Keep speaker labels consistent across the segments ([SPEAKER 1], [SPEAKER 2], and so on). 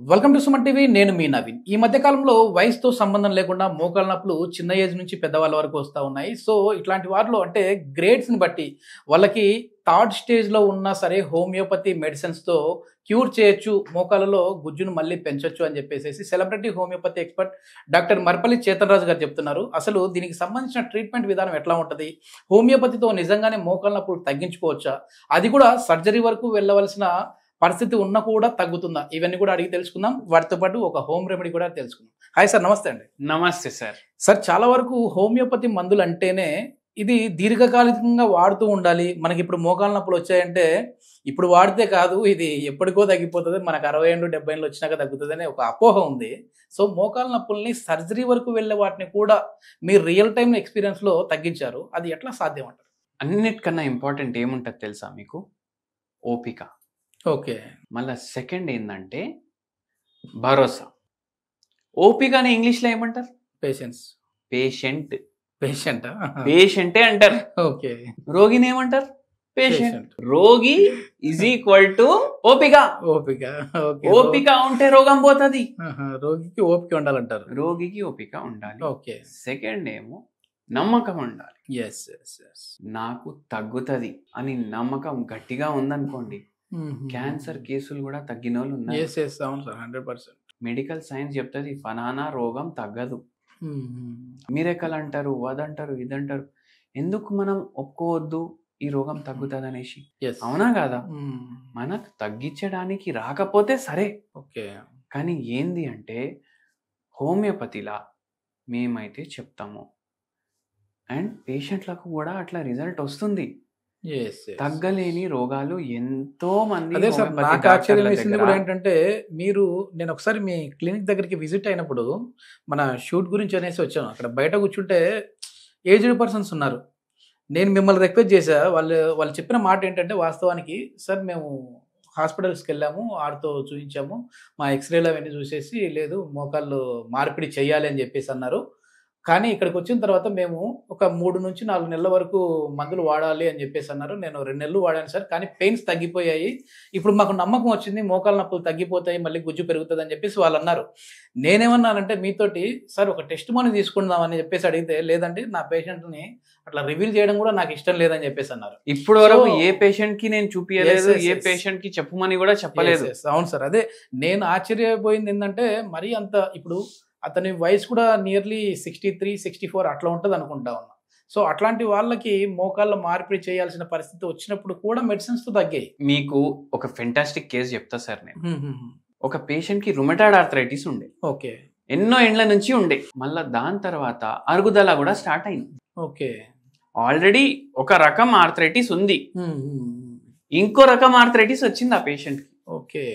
[SPEAKER 1] Welcome to Suman TV. నేను మీ నవీన్. ఈ మధ్య కాలంలో వయసుతో సంబంధం లేకుండా మోకాళ్ళ నొప్పులు చిన్న ఏజ్ నుంచి పెద్దవాళ్ళ వరకు వస్తూ ఉన్నాయి. సో ఇట్లాంటి వారిలో అంటే గ్రేడ్స్ని బట్టి వాళ్ళకి థర్డ్ స్టేజ్లో ఉన్నా సరే హోమియోపతి మెడిసిన్స్తో క్యూర్ చేయొచ్చు, మోకాళ్ళలో గుజ్జును మళ్ళీ పెంచొచ్చు అని చెప్పేసి celebrity homeopathy expert doctor Marpalli Chetan Raju garu చెప్తున్నారు. అసలు దీనికి సంబంధించిన ట్రీట్మెంట్ విధానం ఎట్లా ఉంటుంది, హోమియోపతితో నిజంగానే మోకాళ్ళ నొప్పులు తగ్గించుకోవచ్చా, అది కూడా సర్జరీ వరకు వెళ్ళవలసిన పరిస్థితి ఉన్నా కూడా తగ్గుతుందా, ఇవన్నీ కూడా అడిగి తెలుసుకుందాం. వాటితో పాటు ఒక హోమ్ రెమెడీ కూడా తెలుసుకుందాం. హాయ్ సార్, నమస్తే అండి.
[SPEAKER 2] నమస్తే సార్.
[SPEAKER 1] సార్, చాలా వరకు హోమియోపతి మందులు అంటేనే ఇది దీర్ఘకాలికంగా వాడుతూ ఉండాలి. మనకి ఇప్పుడు మోకాళ్ళ నొప్పులు వచ్చాయంటే ఇప్పుడు వాడితే కాదు, ఇది ఎప్పటికో తగ్గిపోతుంది, మనకు 60 ఏళ్ళు 70 ఏళ్ళు వచ్చినాక తగ్గుతుంది అనే ఒక అపోహ ఉంది. సో మోకాళ్ళ నొప్పుల్ని సర్జరీ వరకు వెళ్ళే వాటిని కూడా మీరు రియల్ టైమ్ ఎక్స్పీరియన్స్లో తగ్గించారు. అది ఎట్లా సాధ్యం అంటారు?
[SPEAKER 2] అన్నిటికన్నా ఇంపార్టెంట్ ఏముంటుంది తెలుసా మీకు? ఓపిక.
[SPEAKER 1] ఓకే.
[SPEAKER 2] మళ్ళీ సెకండ్ ఏంటంటే భరోసా. ఓపికని ఇంగ్లీష్లో ఏమంటారు?
[SPEAKER 1] పేషెన్స్.
[SPEAKER 2] పేషెంట్.
[SPEAKER 1] పేషెంటా?
[SPEAKER 2] పేషెంటే అంటారు.
[SPEAKER 1] ఓకే.
[SPEAKER 2] రోగిని ఏమంటారు? పేషెంట్.
[SPEAKER 1] పేషెంట్.
[SPEAKER 2] రోగి ఈజ్ ఈక్వల్ టు ఓపిక.
[SPEAKER 1] ఓపిక. ఓకే.
[SPEAKER 2] ఓపిక ఉంటే రోగం పోతుంది.
[SPEAKER 1] రోగికి ఓపిక ఉండాలంటారు.
[SPEAKER 2] రోగికి ఓపిక ఉండాలి.
[SPEAKER 1] ఓకే.
[SPEAKER 2] సెకండ్ ఏమో నమ్మకం ఉండాలి.
[SPEAKER 1] Yes yes yes.
[SPEAKER 2] నాకు తగ్గుతుంది అని నమ్మకం గట్టిగా ఉందనుకోండి, క్యాన్సర్ కేసులు కూడా తగ్గిన వాళ్ళు ఉన్నారు.
[SPEAKER 1] ఎస్ ఎస్, అవును సార్, 100%.
[SPEAKER 2] మెడికల్ సైన్స్ చెప్తుంది ఫలానా రోగం తగ్గదు. మీరెక్కలు అంటారు, అదంటారు, ఇదంటారు. ఎందుకు మనం ఒప్పుకోవద్దు ఈ రోగం తగ్గుతుంది అనేసి? అవునా కాదా? మనకు తగ్గించడానికి రాకపోతే సరే,
[SPEAKER 1] ఓకే.
[SPEAKER 2] కానీ ఏంది అంటే హోమియోపతిలా మేమైతే చెప్తాము అండ్ పేషెంట్లకు కూడా అట్లా రిజల్ట్ వస్తుంది. తగ్గలేని రోగాలు ఎంతో మంది.
[SPEAKER 1] అదే సార్, నాకు ఆశ్చర్యం వేసింది కూడా ఏంటంటే నేను ఒకసారి మీ క్లినిక్ దగ్గరికి విజిట్ అయినప్పుడు మన షూట్ గురించి అనేసి వచ్చాను. అక్కడ బయట కూర్చుంటే ఏజ్డ్ పర్సన్స్ ఉన్నారు. నేను మిమ్మల్ని రిక్వెస్ట్ చేశా. వాళ్ళు చెప్పిన మాట ఏంటంటే, వాస్తవానికి సార్ మేము హాస్పిటల్స్కి వెళ్ళాము, ఆడితో చూపించాము, మా ఎక్స్రేలు అవన్నీ చూసేసి లేదు మోకాళ్ళు మార్పిడి చేయాలి అని చెప్పేసి అన్నారు. కానీ ఇక్కడికి వచ్చిన తర్వాత మేము ఒక 3 నుంచి 4 నెలల వరకు మందులు వాడాలి అని చెప్పేసి అన్నారు. నేను 2 నెలలు వాడాను సార్, కానీ పెయిన్స్ తగ్గిపోయాయి. ఇప్పుడు మాకు నమ్మకం వచ్చింది, మోకాళ్ళ నొప్పులు తగ్గిపోతాయి, మళ్ళీ గుజ్జు పెరుగుతుంది అని చెప్పేసి వాళ్ళు అన్నారు. నేనేమన్నానంటే మీతోటి, సార్ ఒక టెస్ట్ మనీ తీసుకుందాం అని చెప్పేసి అడిగితే, లేదండి నా పేషెంట్ని అట్లా రివీల్ చేయడం కూడా నాకు ఇష్టం లేదని చెప్పేసి అన్నారు.
[SPEAKER 2] ఇప్పుడు వరకు ఏ పేషెంట్ కి నేను చూపించలేదు, ఏ పేషెంట్ కి చెప్పమని కూడా చెప్పలేదు.
[SPEAKER 1] అవును సార్, అదే నేను ఆశ్చర్యపోయింది ఏంటంటే, మరీ అంత ఇప్పుడు అతని వయసు కూడా నియర్లీ 63, 64 అట్లా ఉంటుంది అనుకుంటా ఉన్నా. సో అట్లాంటి వాళ్ళకి మోకాళ్ళ మార్పిడి చేయాల్సిన పరిస్థితి వచ్చినప్పుడు కూడా మెడిసిన్స్తో తగ్గాయి.
[SPEAKER 2] మీకు ఒక ఫెంటాస్టిక్ కేసు చెప్తా సార్ నేను. ఒక పేషెంట్ కి రుమటాయిడ్ ఆర్థరైటిస్ ఉండే.
[SPEAKER 1] ఓకే.
[SPEAKER 2] ఎన్నో ఏండ్ల నుంచి ఉండే. మళ్ళా దాని తర్వాత అరుగుదల కూడా స్టార్ట్ అయింది.
[SPEAKER 1] ఓకే.
[SPEAKER 2] ఆల్రెడీ ఒక రకం ఆర్థరైటిస్ ఉంది, ఇంకో రకం ఆర్థరైటిస్ వచ్చింది ఆ పేషెంట్ కి.
[SPEAKER 1] ఓకే.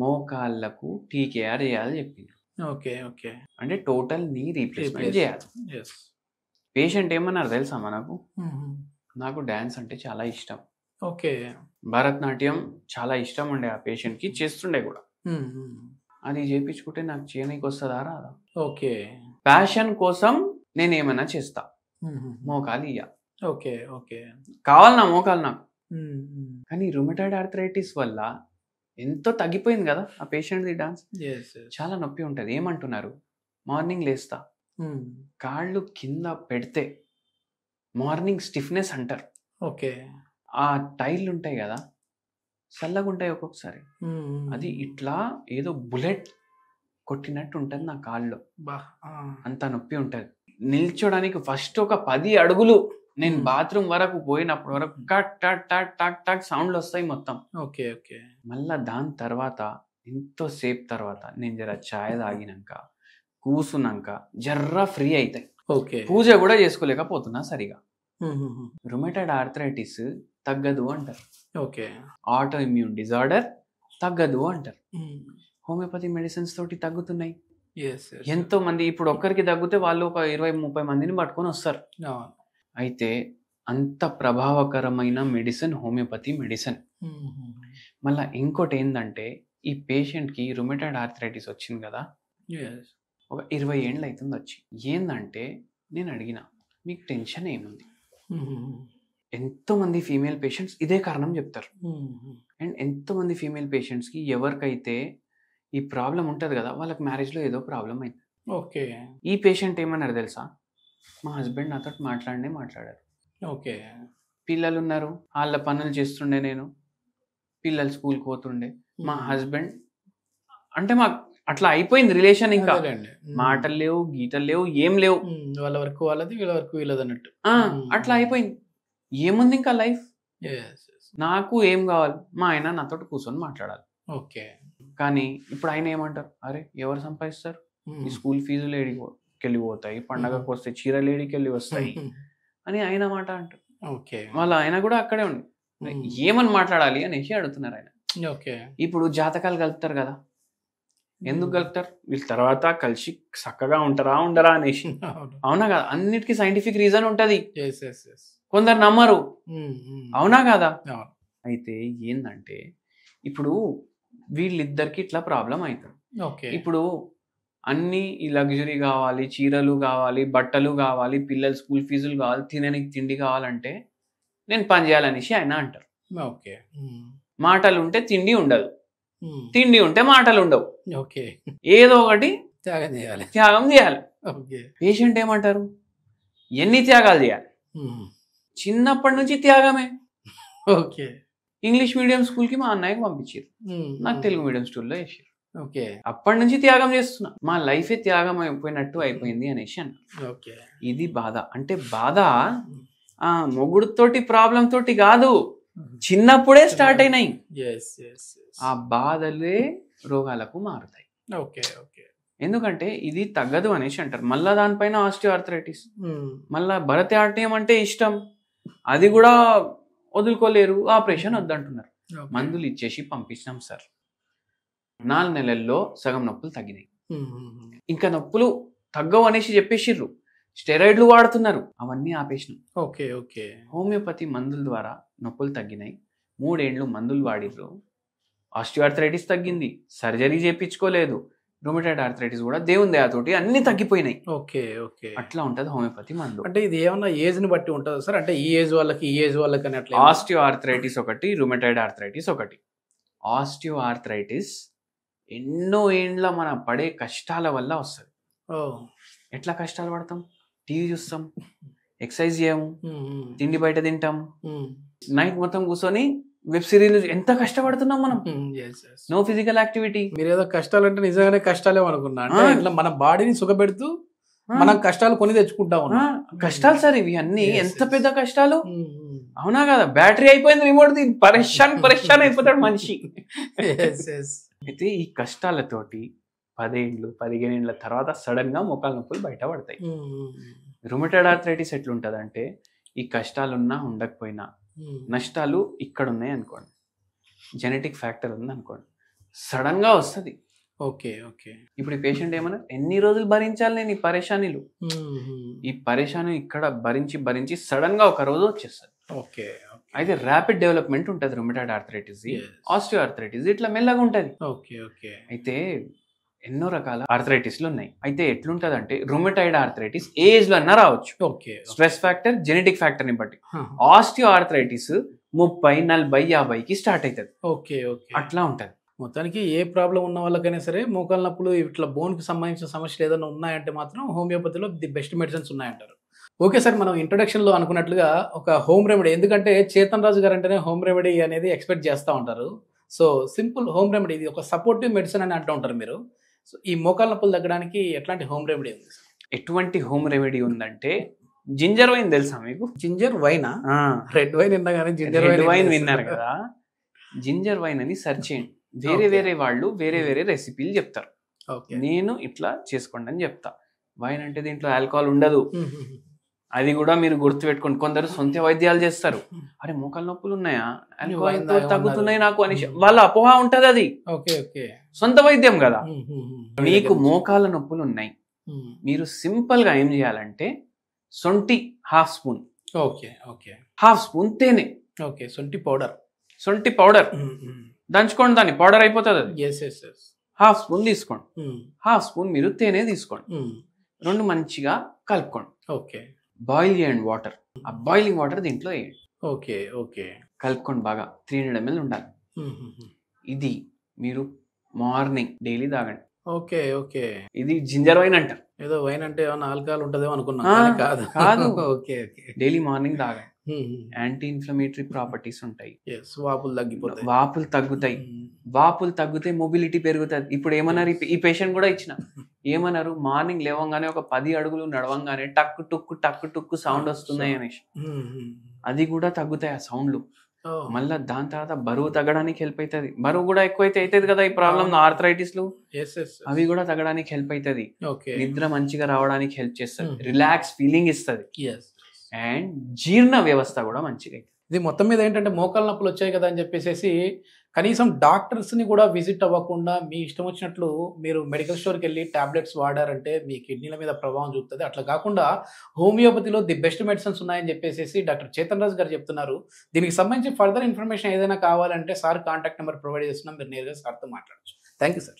[SPEAKER 2] మోకాళ్ళకు టీకేఆర్ చేయాలని చెప్పింది.
[SPEAKER 1] ఓకే. ఓకే.
[SPEAKER 2] అంటే టోటల్ నీ రీప్లేస్మెంట్ చేయాలి. పేషెంట్ ఏమన్నారు తెలుసా మనకు? నాకు డాన్స్ అంటే చాలా ఇష్టం.
[SPEAKER 1] ఓకే.
[SPEAKER 2] భరతనాట్యం చాలా ఇష్టం ఉండే ఆ పేషెంట్ కి, చేస్తుండే కూడా. అది చేయించుకుంటే నాకు చేయనీకి వస్తుందా రాదా?
[SPEAKER 1] ఓకే.
[SPEAKER 2] ప్యాషన్ కోసం నేను ఏమైనా చేస్తా, మోకాలు ఇయ్య.
[SPEAKER 1] ఓకే. ఓకే.
[SPEAKER 2] కావాలి నా మోకాలు నాకు. కానీ రుమటాయిడ్ ఆర్థరైటిస్ వల్ల ఎంతో తగ్గిపోయింది కదా ఆ పేషెంట్ది డాన్స్. చాలా నొప్పి ఉంటుంది. ఏమంటున్నారు, మార్నింగ్ లేస్తా కాళ్ళు కింద పెడితే మార్నింగ్ స్టిఫ్నెస్ అంటారు.
[SPEAKER 1] ఓకే.
[SPEAKER 2] ఆ టైర్లు ఉంటాయి కదా, చల్లగా ఉంటాయి ఒక్కొక్కసారి, అది ఇట్లా ఏదో బుల్లెట్ కొట్టినట్టు ఉంటుంది నా కాళ్ళలో. అంత నొప్పి ఉంటుంది. నిల్చోడానికి ఫస్ట్ ఒక 10 అడుగులు నేను బాత్రూమ్ వరకు పోయినప్పుడు వరకు టక్ టక్ టక్ టక్ టక్ సౌండ్లు వస్తాయి మొత్తం.
[SPEAKER 1] ఓకే. ఓకే.
[SPEAKER 2] మళ్ళా దాని తర్వాత ఎంతోసేపు తర్వాత నేను జర ఛాయ్ తాగినాక కూసున్నాక జర్రా ఫ్రీ అవుతాయి.
[SPEAKER 1] ఓకే.
[SPEAKER 2] పూజ కూడా చేసుకోలేకపోతున్నా సరిగా. రుమటాయిడ్ ఆర్థరైటిస్ తగ్గదు అంటారు.
[SPEAKER 1] ఓకే.
[SPEAKER 2] ఆటో ఇమ్యూన్ డిజార్డర్ తగ్గదు అంటారు. హోమియోపతి మెడిసిన్స్ తోటి తగ్గుతున్నాయి. ఎంతో మంది ఇప్పుడు ఒక్కరికి తగ్గితే వాళ్ళు ఒక 20-30 మందిని పట్టుకొని వస్తారు. అయితే అంత ప్రభావకరమైన మెడిసిన్ హోమియోపతి మెడిసిన్. మళ్ళీ ఇంకోటి ఏంటంటే, ఈ పేషెంట్కి రుమటాయిడ్ ఆర్థరైటిస్ వచ్చింది కదా, ఒక 20 ఏళ్ళు అవుతుంది వచ్చి. ఏంటంటే నేను అడిగిన, మీకు టెన్షన్ ఏముంది? ఎంతోమంది ఫీమేల్ పేషెంట్స్ ఇదే కారణం చెప్తారు. అండ్ ఎంతోమంది ఫీమేల్ పేషెంట్స్కి ఎవరికైతే ఈ ప్రాబ్లం ఉంటుంది కదా, వాళ్ళకి మ్యారేజ్లో ఏదో ప్రాబ్లం అయింది.
[SPEAKER 1] ఓకే.
[SPEAKER 2] ఈ పేషెంట్ ఏమన్నారు తెలుసా, మా హస్బెండ్ నాతో మాట్లాడారు.
[SPEAKER 1] ఓకే.
[SPEAKER 2] పిల్లలు ఉన్నారు, వాళ్ళ పనులు చేస్తుండే, నేను పిల్లలు స్కూల్కి పోతుండే, మా హస్బెండ్ అంటే మాకు అట్లా అయిపోయింది రిలేషన్. ఇంకా మాటలు లేవు, గీతలు లేవు, ఏం లేవు.
[SPEAKER 1] వాళ్ళ వరకు వాళ్ళది, వీళ్ళ వరకు వీళ్ళది అన్నట్టు
[SPEAKER 2] అట్లా అయిపోయింది. ఏముంది ఇంకా లైఫ్. నాకు ఏం కావాలి, మా ఆయన నాతో కూర్చొని మాట్లాడాలి.
[SPEAKER 1] ఓకే.
[SPEAKER 2] కానీ ఇప్పుడు ఆయన ఏమంటారు, అరే ఎవరు సంపాదిస్తారు, ఈ స్కూల్ ఫీజులు ఏడికెళ్ళి పోతాయి, పండగకు వస్తే చీరలు ఏడికెళ్ళి వస్తాయి అని ఆయన మాట అంటారు.
[SPEAKER 1] ఓకే.
[SPEAKER 2] వాళ్ళ ఆయన కూడా అక్కడే ఉంది, ఏమని మాట్లాడాలి అనేసి అడుగుతున్నారు ఆయన.
[SPEAKER 1] ఓకే.
[SPEAKER 2] ఇప్పుడు జాతకాలు కలుపుతారు కదా, ఎందుకు కలుపుతారు, వీళ్ళ తర్వాత కలిసి చక్కగా ఉంటారా ఉండరా అనేసి. అవునా కదా, అన్నిటికీ సైంటిఫిక్ రీజన్ ఉంటది, కొందరు నమ్మరు. అవునా కదా. అయితే ఏంటంటే ఇప్పుడు వీళ్ళిద్దరికి ఇట్లా ప్రాబ్లం అవుతుంది. ఇప్పుడు అన్ని ఈ లగ్జరీ కావాలి, చీరలు కావాలి, బట్టలు కావాలి, పిల్లల స్కూల్ ఫీజులు కావాలి, తినడానికి తిండి కావాలంటే నేను పని చేయాలనేసి ఆయన అంటారు.
[SPEAKER 1] ఓకే.
[SPEAKER 2] మాటలు ఉంటే తిండి ఉండదు, తిండి ఉంటే మాటలు ఉండవు.
[SPEAKER 1] ఓకే.
[SPEAKER 2] ఏదో ఒకటి త్యాగం చేయాలి. పేషెంట్ ఏమంటారు, ఎన్ని త్యాగాలు చేయాలి, చిన్నప్పటి నుంచి త్యాగమే.
[SPEAKER 1] ఓకే.
[SPEAKER 2] ఇంగ్లీష్ మీడియం స్కూల్కి మా అన్నయ్యకి పంపించారు, నాకు తెలుగు మీడియం స్కూల్లో వేసారు.
[SPEAKER 1] ఓకే.
[SPEAKER 2] అప్పటి నుంచి త్యాగం చేస్తున్నా, మా లైఫే త్యాగం అయిపోయినట్టు అయిపోయింది అనేసి అన్నారు. ఇది బాధ. అంటే బాధ ఆ మొగుడుతోటి ప్రాబ్లం తోటి కాదు, చిన్నప్పుడే స్టార్ట్ అయినాయి. ఆ బాధలే రోగాలకు మారుతాయి. ఎందుకంటే ఇది తగ్గదు అనేసి అంటారు. మళ్ళా దానిపైన ఆస్టియోఆర్థరైటిస్, మళ్ళా భరతనాట్యం అంటే ఇష్టం, అది కూడా వదులుకోలేరు, ఆపరేషన్ వద్దంటున్నారు. మందులు ఇచ్చేసి పంపించినాం సార్, 4 నెలల్లో సగం నొప్పులు తగ్గినాయి. ఇంకా నొప్పులు తగ్గవు అనేసి చెప్పేసిర్రు, స్టెరాయిడ్లు వాడుతున్నారు, అవన్నీ ఆపేసినాం. హోమియోపతి మందుల ద్వారా నొప్పులు తగ్గినాయి. 3 ఏళ్ళు మందులు వాడిర్రు, ఆస్టియోఆర్థరైటిస్ తగ్గింది, సర్జరీ చేయించుకోలేదు, రొమటాయిడ్ ఆర్థరైటిస్ కూడా దేవుని దయతోటి అన్ని తగ్గిపోయినాయి. అట్లా ఉంటది హోమియోపతి మందు.
[SPEAKER 1] అంటే ఇది ఏమన్నా ఏజ్ ని బట్టి ఉంటుందా సార్, అంటే ఈ ఏజ్ వాళ్ళకి ఈ ఏజ్ వాళ్ళకి అని అట్లా?
[SPEAKER 2] ఆస్టియోఆర్థరైటిస్ ఒకటి, రొమటాయిడ్ ఆర్థరైటిస్ ఒకటి. ఆస్టియోఆర్థరైటిస్ ఎన్నో ఏండ్ల మన పడే కష్టాల వల్ల వస్తుంది. ఎట్లా కష్టాలు పడతాం, టీవీ చూస్తాం, ఎక్సర్సైజ్ చేయము, తిండి బయట తింటాం, నైట్ మొత్తం కూర్చొని వెబ్ సిరీస్, ఎంత కష్టపడుతున్నాం మనం. No physical activity.
[SPEAKER 1] మీరు ఏదో కష్టాలు అంటే నిజంగానే కష్టాలే అనుకున్నా, ఇట్లా మన బాడీని సుఖపెడుతూ మనం కష్టాలు కొని తెచ్చుకుంటా ఉన్నాం.
[SPEAKER 2] కష్టాలు సార్ ఇవి అన్ని, ఎంత పెద్ద కష్టాలు. అవునా కదా, బ్యాటరీ అయిపోయింది రిమోట్, పరేషాన్ అయిపోతాడు మనిషి. అయితే ఈ కష్టాలతోటి 10 ఏళ్ళు 15 ఏళ్ళ తర్వాత సడన్ గా మోకాలు నొప్పులు బయట పడతాయి. రుమటాయిడ్ ఆర్థరైటిస్ ఎట్లుంటదంటే, ఈ కష్టాలున్నా ఉండకపోయినా నష్టాలు ఇక్కడ ఉన్నాయి అనుకోండి, జెనెటిక్ ఫ్యాక్టర్ ఉంది అనుకోండి, సడన్ గా వస్తుంది. ఇప్పుడు ఈ పేషెంట్ ఏమన్నా, ఎన్ని రోజులు భరించాలి నేను ఈ పరేషానీలు, ఈ పరేషాని ఇక్కడ భరించి సడన్ గా ఒక రోజు వచ్చేస్తుంది. అయితే ర్యాపిడ్ డెవలప్మెంట్ ఉంటుంది రుమటాయిడ్ ఆర్థరైటిస్, ఆస్టియోఆర్థరైటిస్ ఇట్లా మెల్లగా ఉంటది. అయితే ఎన్నో రకాల ఆర్థరైటిస్లు ఉన్నాయి. అయితే ఎట్లుంటదంటే, రుమటాయిడ్ ఆర్థరైటిస్ ఏజ్ లో అన్నా రావచ్చు, స్ట్రెస్ ఫ్యాక్టర్, జెనెటిక్ ఫ్యాక్టర్ ని బట్టి. ఆస్టియోఆర్థరైటిస్ 30, 40, 50కి స్టార్ట్ అవుతుంది. అట్లా ఉంటది.
[SPEAKER 1] మొత్తానికి ఏ ప్రాబ్లం ఉన్న వాళ్ళకైనా సరే, మోకాలు నొప్పులు ఇట్లా బోన్ కి సంబంధించిన సమస్యలు ఏదైనా ఉన్నాయంటే మాత్రం హోమియోపతిలో ది బెస్ట్ మెడిసిన్స్ ఉన్నాయంటారు. ఓకే సార్, మనం ఇంట్రొడక్షన్ లో అనుకున్నట్లుగా ఒక హోమ్ రెమెడీ, ఎందుకంటే చేతన్ రాజు గారు అంటేనే హోమ్ రెమెడీ అనేది ఎక్స్పెక్ట్ చేస్తూ ఉంటారు. సో సింపుల్ హోమ్ రెమెడీ, ఇది ఒక సపోర్టివ్ మెడిసిన్ అని అంటూ ఉంటారు మీరు. సో ఈ మోకాలు నొప్పులు తగ్గడానికి ఎట్లాంటి హోమ్ రెమెడీ ఉంది?
[SPEAKER 2] ఎటువంటి హోమ్ రెమెడీ ఉందంటే, జింజర్ వైన్ తెలుసా మీకు?
[SPEAKER 1] జింజర్ వైనా? రెడ్ వైన్ విన్నా కానీ జింజర్
[SPEAKER 2] వైన్ విన్నారు కదా. జింజర్ వైన్ అని సెర్చ్ చేయండి, వేరే వాళ్ళు వేరే రెసిపీలు చెప్తారు. నేను ఇట్లా చేసుకోండి అని చెప్తా. వైన్ అంటే దీంట్లో ఆల్కహాల్ ఉండదు, అది కూడా మీరు గుర్తుపెట్టుకోండి. కొందరు సొంత వైద్యాలు చేస్తారు, అరే మోకాలు నొప్పులు ఉన్నాయా, ఆల్కహాల్ తగ్గుతున్నాయి నాకు అని, వాళ్ళ అపోహ ఉంటది. అది సొంత వైద్యం కదా. మీకు మోకాల నొప్పులు ఉన్నాయి, మీరు సింపుల్ గా ఏం చేయాలంటే, సొంటి ½ స్పూన్, ½ స్పూన్ తేనె, సొంటి పౌడర్ దంచుకోండి, దాన్ని పౌడర్ అయిపోతుంది అది. ½ స్పూన్ తీసుకోండి, ½ స్పూన్ మీరు తేనె తీసుకోండి, 2 మంచిగా కలుపుకోండి. బాయిల్ చేయండి వాటర్, ఆ బాయిలింగ్ వాటర్ దీంట్లో వేయండి. కలుపుకోండి బాగా, 300 ml ఉండాలి. ఇది మీరు మార్నింగ్ డైలీ తాగండి.
[SPEAKER 1] Okay okay.
[SPEAKER 2] ఇది జింజర్ వైన్ అంటారు.
[SPEAKER 1] ఏదో వైన్ అంటే ఏమన్నా ఆల్కహాల్ ఉంటదేమో అనుకున్నా,
[SPEAKER 2] ఆ,
[SPEAKER 1] కానీ కాదు.
[SPEAKER 2] కాదు.
[SPEAKER 1] Okay okay.
[SPEAKER 2] డైలీ మార్నింగ్ తాగండి. యాంటీ ఇన్ఫ్లమేటరీ ప్రాపర్టీస్ ఉంటాయి.
[SPEAKER 1] వాపులు తగ్గిపోతాయి.
[SPEAKER 2] వాపులు తగ్గుతాయి. వాపులు తగ్గితే మొబిలిటీ పెరుగుతుంది. ఇప్పుడు ఏమన్నారు ఈ పేషెంట్ కూడా ఇచ్చిన, ఏమన్నారు మార్నింగ్ లేవంగానే ఒక 10 అడుగులు నడవంగానే టక్కు టుక్కు సౌండ్ వస్తున్నాయి అనేసి, అది కూడా తగ్గుతాయి ఆ సౌండ్లు. మళ్ళీ దాని తర్వాత బరువు తగ్గడానికి హెల్ప్ అవుతుంది. బరువు కూడా ఎక్కువైతే అవుతుంది కదా ఈ ప్రాబ్లం, ఆర్థరైటిస్లు అవి కూడా తగ్గడానికి హెల్ప్ అవుతుంది. నిద్ర మంచిగా రావడానికి హెల్ప్ చేస్తుంది, రిలాక్స్ ఫీలింగ్ ఇస్తుంది, అండ్ జీర్ణ వ్యవస్థ కూడా మంచిగా.
[SPEAKER 1] ఇది మొత్తం మీద ఏంటంటే మోకాళ్ళ నొప్పులు వచ్చాయి కదా అని చెప్పేసి కనీసం డాక్టర్స్ని కూడా విజిట్ అవ్వకుండా మీ ఇష్టం వచ్చినట్లు మీరు మెడికల్ స్టోర్కి వెళ్ళి టాబ్లెట్స్ వాడారంటే మీ కిడ్నీల మీద ప్రభావం చూపుతుంది. అట్లా కాకుండా హోమియోపతిలో ది బెస్ట్ మెడిసిన్స్ ఉన్నాయని చెప్పేసి డాక్టర్ చేతన్ రాజ్ గారు చెప్తున్నారు. దీనికి సంబంధించి ఫర్దర్ ఇన్ఫర్మేషన్ ఏదైనా కావాలంటే సార్ కాంటాక్ట్ నెంబర్ ప్రొవైడ్ చేస్తున్నాం, మీరు నేరుగా సార్తో మాట్లాడచ్చు. Thank you sir.